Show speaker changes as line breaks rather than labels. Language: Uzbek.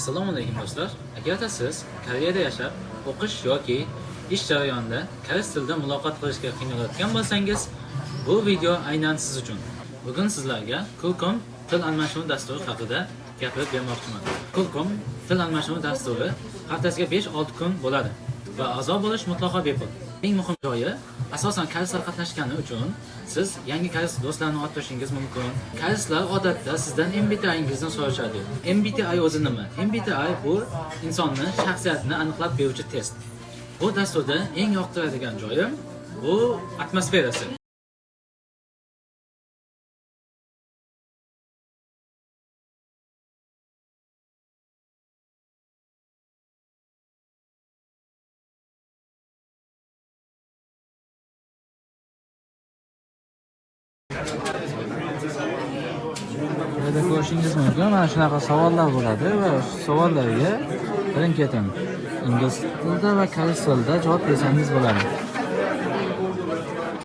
Assalomu alaykum do'stlar. Agarda siz Koreyada yashab, o'qish yoki ish jarayonida koreys tilida muloqot qilishga qiynalayotgan bo'lsangiz, bu video aynan siz uchun. Bugun sizlarga Kulkom til almashuvi dasturi haqida gapirib bermoqchiman. Kulkom til almashuvi dasturi haftasiga 5-6 kun bo'ladi va a'zo bo'lish mutlaqo bepul. Eng muhim joyi, asosan koreyslar qatnashgani uchun siz yangi koreys do'stlarni orttirishingiz mumkin. Koreyslar odatda sizdan MBTI'ingizni so'rashadi. MBTI o'zi nima? MBTI bu insonning shaxsiyatini aniqlab beruvchi test. Bu dasturda eng yoqtiradigan joyim bu atmosferasi. Burada ko'rishingiz mumkin, mana shunaqa savollar bo'ladi va shu savollarga birin-ketin ingliz tilida va koreys tilida javob bersangiz bo'ladi.